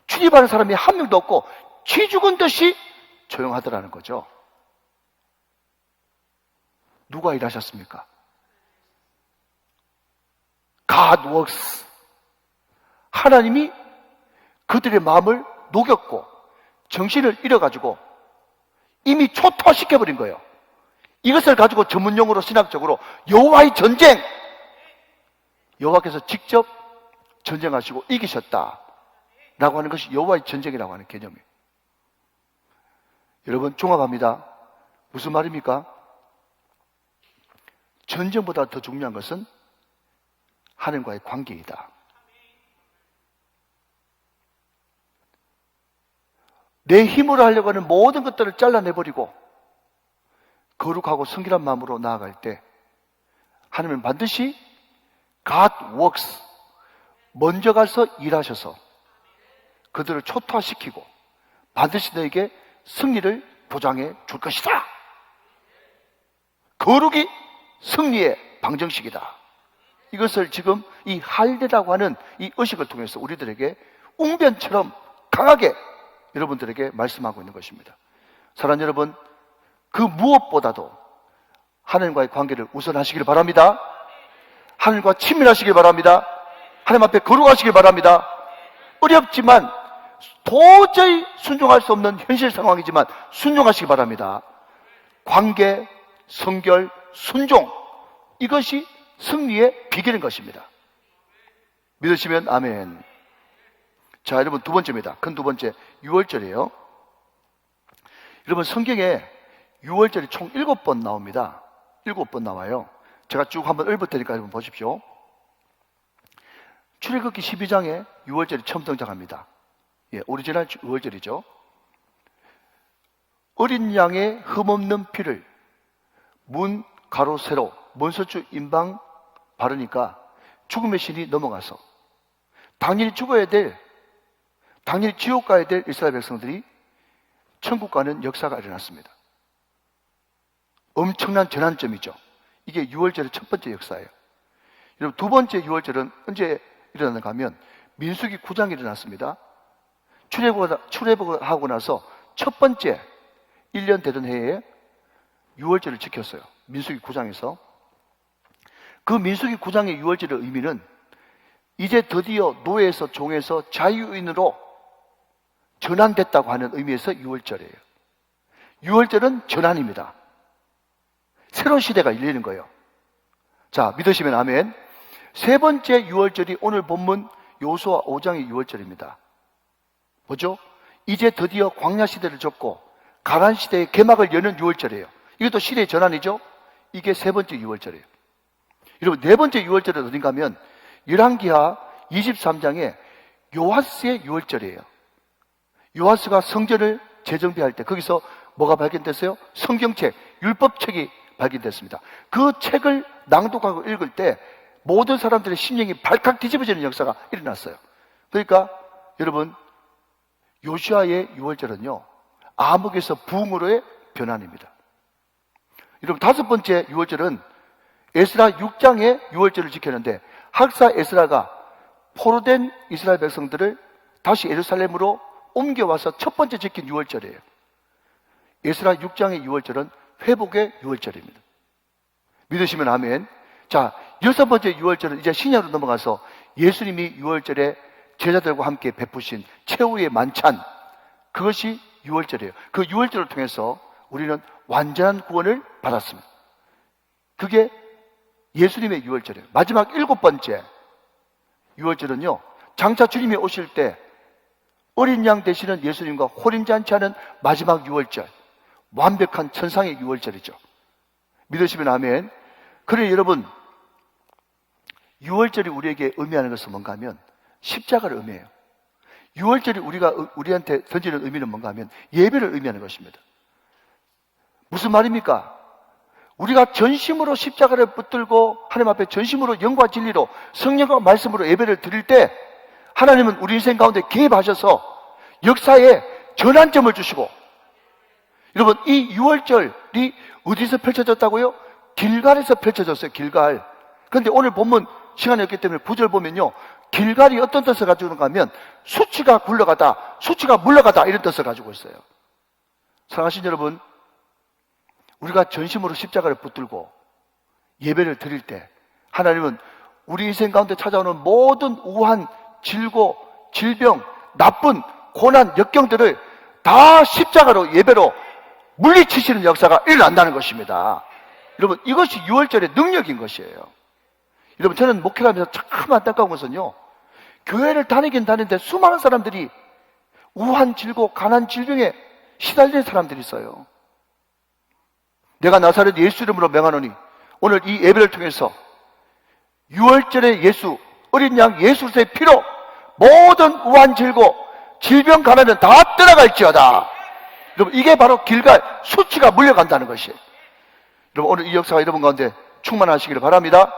출입하는 사람이 한 명도 없고 쥐 죽은 듯이 조용하더라는 거죠. 누가 일하셨습니까? God works. 하나님이 그들의 마음을 녹였고 정신을 잃어가지고 이미 초토화시켜버린 거예요. 이것을 가지고 전문용어로 신학적으로 여호와의 전쟁, 여호와께서 직접 전쟁하시고 이기셨다 라고 하는 것이 여호와의 전쟁이라고 하는 개념이에요. 여러분, 종합합니다. 무슨 말입니까? 전쟁보다 더 중요한 것은 하나님과의 관계이다. 내 힘으로 하려고 하는 모든 것들을 잘라내버리고 거룩하고 성결한 마음으로 나아갈 때 하나님은 반드시 God works, 먼저 가서 일하셔서 그들을 초토화시키고 반드시 너에게 승리를 보장해 줄 것이다. 거룩이 승리의 방정식이다. 이것을 지금 이 할례라고 하는 이 의식을 통해서 우리들에게 웅변처럼 강하게 여러분들에게 말씀하고 있는 것입니다. 사랑하는 여러분, 그 무엇보다도 하나님과의 관계를 우선하시길 바랍니다. 하나님과 친밀하시길 바랍니다. 하나님 앞에 거룩하시길 바랍니다. 어렵지만 도저히 순종할 수 없는 현실 상황이지만 순종하시기 바랍니다. 관계, 성결, 순종, 이것이 승리의 비결인 것입니다. 믿으시면 아멘. 자, 여러분, 두 번째입니다. 큰 두 번째, 6월절이에요. 여러분, 성경에 6월절이 총 7번 나옵니다. 7번 나와요. 제가 쭉 한번 읊을 테니까 여러분 보십시오. 출애굽기 12장에 6월절이 처음 등장합니다. 예, 오리지널 6월절이죠. 어린 양의 흠없는 피를 문 가로 세로 문서주 임방 바르니까 죽음의 신이 넘어가서 당연히 죽어야 될, 당연히 지옥 가야 될 이스라엘 백성들이 천국 가는 역사가 일어났습니다. 엄청난 전환점이죠. 이게 6월절의 첫 번째 역사예요. 여러분, 두 번째 6월절은 언제 일어나는가 하면 민수기 9장에 일어났습니다. 출애굽을 하고 나서 첫 번째 1년 되던 해에 6월절을 지켰어요. 민수기 9장에서. 그 민수기 9장의 6월절의 의미는 이제 드디어 노예에서 종에서 자유인으로 전환됐다고 하는 의미에서 6월절이에요. 6월절은 전환입니다. 새로운 시대가 열리는 거예요. 자, 믿으시면 아멘. 세 번째 6월절이 오늘 본문 여호수아 5장의 6월절입니다. 뭐죠? 이제 드디어 광야 시대를 접고 가나안 시대의 개막을 여는 6월절이에요. 이것도 시대의 전환이죠. 이게 세 번째 6월절이에요. 여러분, 네 번째 6월절은 어딘가 하면 열왕기하 23장에 요하스의 6월절이에요. 요하스가 성전을 재정비할 때 거기서 뭐가 발견됐어요? 성경책, 율법책이 발견됐습니다. 그 책을 낭독하고 읽을 때 모든 사람들의 심령이 발칵 뒤집어지는 역사가 일어났어요. 그러니까 여러분, 요시아의 6월절은요 암흑에서 부흥으로의 변환입니다. 여러분, 다섯 번째 6월절은 에스라 6장의 6월절을 지켰는데 학사 에스라가 포로된 이스라엘 백성들을 다시 예루살렘으로 옮겨와서 첫 번째 지킨 6월절이에요. 에스라 6장의 6월절은 회복의 6월절입니다. 믿으시면 아멘. 자, 여섯 번째 6월절은 이제 신약으로 넘어가서 예수님이 6월절에 제자들과 함께 베푸신 최후의 만찬, 그것이 6월절이에요. 그 6월절을 통해서 우리는 완전한 구원을 받았습니다. 그게 예수님의 6월절이에요. 마지막 일곱 번째 6월절은요, 장차 주님이 오실 때 어린 양 되시는 예수님과 혼인잔치하는 마지막 6월절, 완벽한 천상의 6월절이죠. 믿으시면 아멘. 그래 여러분, 6월절이 우리에게 의미하는 것은 뭔가 하면 십자가를 의미해요. 6월절이 우리한테 던지는 의미는 뭔가 하면 예배를 의미하는 것입니다. 무슨 말입니까? 우리가 전심으로 십자가를 붙들고 하나님 앞에 전심으로 영과 진리로 성령과 말씀으로 예배를 드릴 때 하나님은 우리 인생 가운데 개입하셔서 역사에 전환점을 주시고, 여러분, 이 6월절이 어디서 펼쳐졌다고요? 길갈에서 펼쳐졌어요. 길갈. 그런데 오늘 본문 시간이 없기 때문에 9절 보면요, 길갈이 어떤 뜻을 가지고 있는가 하면 수치가 굴러가다, 수치가 물러가다, 이런 뜻을 가지고 있어요. 사랑하신 여러분, 우리가 전심으로 십자가를 붙들고 예배를 드릴 때 하나님은 우리 인생 가운데 찾아오는 모든 우한, 질고, 질병, 나쁜 고난, 역경들을 다 십자가로, 예배로 물리치시는 역사가 일어난다는 것입니다. 여러분, 이것이 유월절의 능력인 것이에요. 여러분, 저는 목회를 하면서 참 안타까운 것은요, 교회를 다니긴 다니는데 수많은 사람들이 우한, 질고, 가난, 질병에 시달리는 사람들이 있어요. 내가 나사렛 예수 이름으로 명하노니 오늘 이 예배를 통해서 유월절의 예수, 어린 양 예수 그리스도의 피로 모든 우한, 질고, 질병, 가난은 다 떠나갈지어다. 여러분, 이게 바로 길갈, 수치가 물려간다는 것이에요. 여러분, 오늘 이 역사가 여러분 가운데 충만하시기를 바랍니다.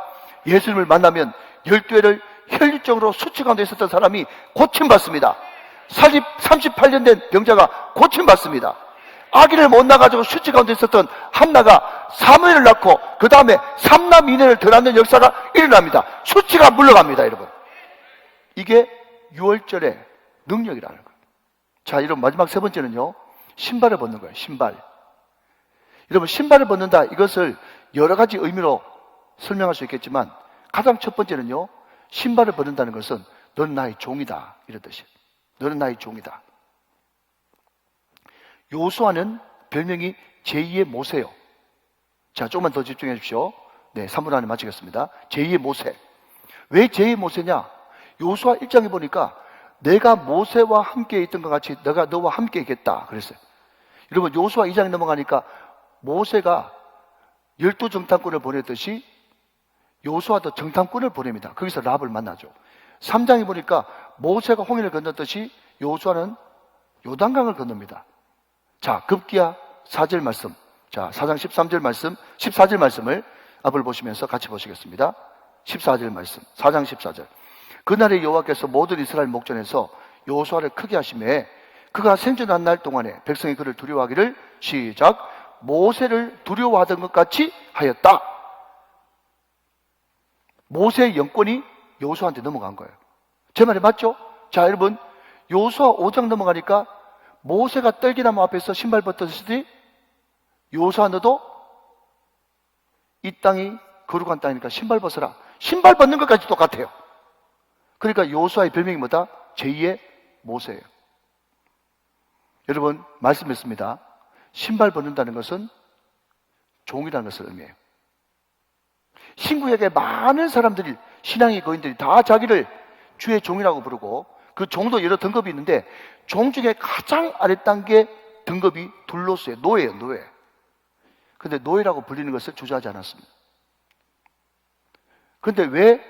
예수님을 만나면 12회를 혈육적으로 수치 가운데 있었던 사람이 고침받습니다. 38년 된 병자가 고침받습니다. 아기를 못 낳아가지고 수치 가운데 있었던 한나가 사무엘을 낳고 그 다음에 삼남 이내를 더 낳는 역사가 일어납니다. 수치가 물러갑니다, 여러분. 이게 유월절의 능력이라는 거예요. 자, 여러분, 마지막 세 번째는요, 신발을 벗는 거예요. 신발. 여러분, 신발을 벗는다, 이것을 여러 가지 의미로 설명할 수 있겠지만 가장 첫 번째는요, 신발을 벗는다는 것은 너는 나의 종이다, 이런 뜻이에요. 너는 나의 종이다. 요수아는 별명이 제2의 모세요. 자, 조금만 더 집중해 주십시오. 네, 3분 안에 마치겠습니다. 제2의 모세. 왜 제2의 모세냐? 요수아 1장에 보니까 내가 모세와 함께 있던 것 같이 내가 너와 함께 있겠다 그랬어요. 여러분, 요수아 2장에 넘어가니까 모세가 12정탐꾼을 보냈듯이 요수아도 정탐꾼을 보냅니다. 거기서 랍을 만나죠. 3장에 보니까 모세가 홍해를 건넜듯이 요수아는 요단강을 건넙니다. 자, 급기야 4절 말씀. 자, 4장 13절 말씀, 14절 말씀을 앞을 보시면서 같이 보시겠습니다. 14절 말씀, 4장 14절. 그날에 여호와께서 모든 이스라엘 목전에서 여호수아를 크게 하심에 그가 생존한 날 동안에 백성이 그를 두려워하기를 시작. 모세를 두려워하던 것 같이 하였다. 모세의 영권이 여호수아한테 넘어간 거예요. 제 말이 맞죠? 자, 여러분, 여호수아 5장 넘어가니까 모세가 떨기나무 앞에서 신발 벗듯이 여호수아 너도 이 땅이 거룩한 땅이니까 신발 벗어라. 신발 벗는 것까지 똑같아요. 그러니까 여호수아의 별명이 뭐다? 제2의 모세예요. 여러분, 말씀했습니다. 신발 벗는다는 것은 종이라는 것을 의미해요. 신구약에 많은 사람들이, 신앙의 거인들이 다 자기를 주의 종이라고 부르고 그 종도 여러 등급이 있는데 종 중에 가장 아랫단계 등급이 둘로스예요. 노예예요, 노예. 근데 노예라고 불리는 것을 주저하지 않았습니다. 그런데 왜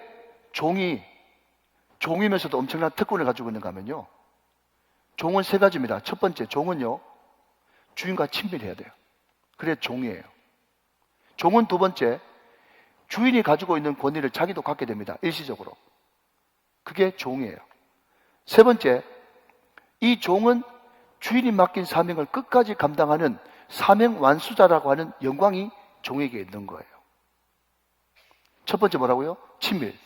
종이면서도 엄청난 특권을 가지고 있는가 하면요, 종은 세 가지입니다. 첫 번째, 종은요, 주인과 친밀해야 돼요. 그래 종이에요. 종은 두 번째, 주인이 가지고 있는 권위를 자기도 갖게 됩니다. 일시적으로. 그게 종이에요. 세 번째, 이 종은 주인이 맡긴 사명을 끝까지 감당하는 사명 완수자라고 하는 영광이 종에게 있는 거예요. 첫 번째 뭐라고요? 친밀.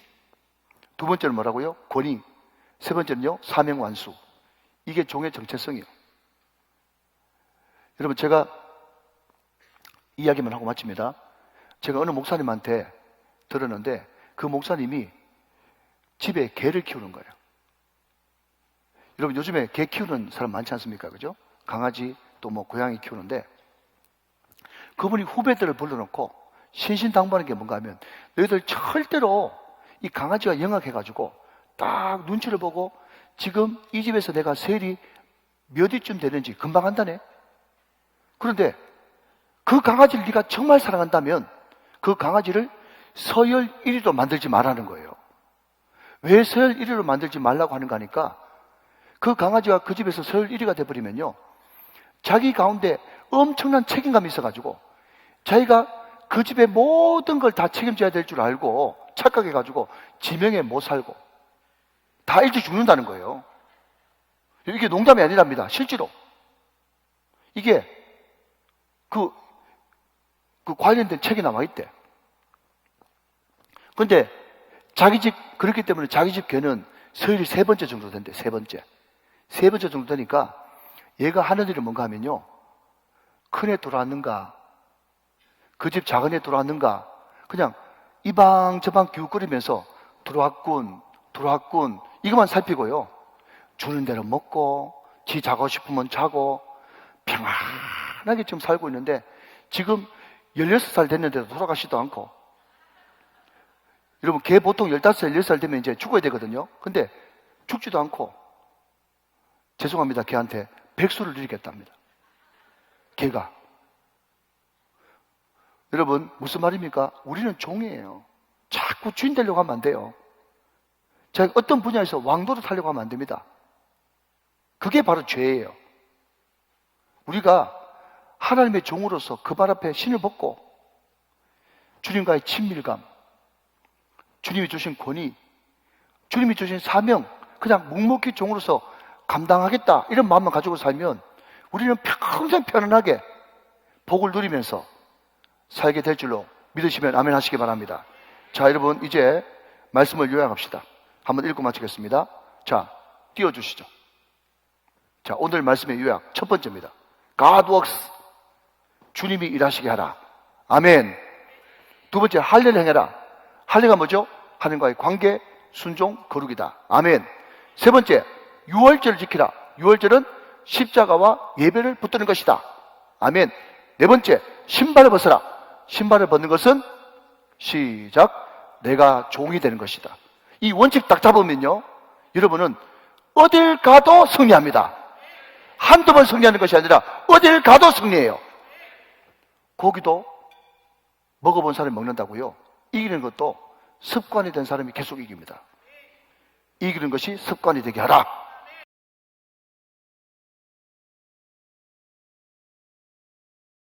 두 번째는 뭐라고요? 권위. 세 번째는요, 사명 완수. 이게 종의 정체성이에요. 여러분, 제가 이야기만 하고 마칩니다. 제가 어느 목사님한테 들었는데 그 목사님이 집에 개를 키우는 거예요. 여러분, 요즘에 개 키우는 사람 많지 않습니까? 그죠? 강아지 또 뭐 고양이 키우는데 그분이 후배들을 불러놓고 신신당부하는 게 뭔가 하면 너희들 절대로 이 강아지가 영악해가지고 딱 눈치를 보고 지금 이 집에서 내가 세일이 몇 위쯤 되는지 금방 한다네. 그런데 그 강아지를 네가 정말 사랑한다면 그 강아지를 서열 1위로 만들지 말라는 거예요. 왜 서열 1위로 만들지 말라고 하는가 하니까 그 강아지가 그 집에서 서열 1위가 돼버리면요, 자기 가운데 엄청난 책임감이 있어가지고 자기가 그 집의 모든 걸 다 책임져야 될 줄 알고 착각해가지고 지명에 못 살고 다 일찍 죽는다는 거예요. 이게 농담이 아니랍니다. 실제로. 이게 그 관련된 책이 나와 있대. 근데 자기 집, 그렇기 때문에 자기 집 개는 서열이 3번째 정도 된대, 3번째. 3번째 정도 되니까 얘가 하는 일이 뭔가 하면요. 큰애 들어왔는가? 그 집 작은 애 들어왔는가? 그냥 이 방 저 방 기웃거리면서 들어왔군, 들어왔군. 이것만 살피고요. 주는 대로 먹고, 지 자고 싶으면 자고, 평안하게 지금 살고 있는데, 지금 16살 됐는데도 돌아가지도 않고, 여러분, 개 보통 15살, 16살 되면 이제 죽어야 되거든요. 근데 죽지도 않고, 죄송합니다. 개한테 백수를 드리겠답니다. 개가. 여러분, 무슨 말입니까? 우리는 종이에요. 자꾸 주인 되려고 하면 안 돼요. 제가 어떤 분야에서 왕도를 타려고 하면 안 됩니다. 그게 바로 죄예요. 우리가 하나님의 종으로서 그 발 앞에 신을 벗고 주님과의 친밀감, 주님이 주신 권위, 주님이 주신 사명, 그냥 묵묵히 종으로서 감당하겠다 이런 마음만 가지고 살면 우리는 평생 편안하게 복을 누리면서 살게 될 줄로 믿으시면 아멘 하시기 바랍니다. 자, 여러분 이제 말씀을 요약합시다. 한번 읽고 마치겠습니다. 자, 띄워주시죠. 자, 오늘 말씀의 요약 첫 번째입니다. God works. 주님이 일하시게 하라. 아멘. 두 번째, 할례를 행해라. 할례가 뭐죠? 하나님과의 관계, 순종, 거룩이다. 아멘. 세 번째, 유월절을 지키라. 유월절은 십자가와 예배를 붙드는 것이다. 아멘. 네 번째, 신발을 벗어라. 신발을 벗는 것은 시작, 내가 종이 되는 것이다. 이 원칙 딱 잡으면요, 여러분은 어딜 가도 승리합니다. 한두 번 승리하는 것이 아니라 어딜 가도 승리해요. 고기도 먹어본 사람이 먹는다고요. 이기는 것도 습관이 된 사람이 계속 이깁니다. 이기는 것이 습관이 되게 하라.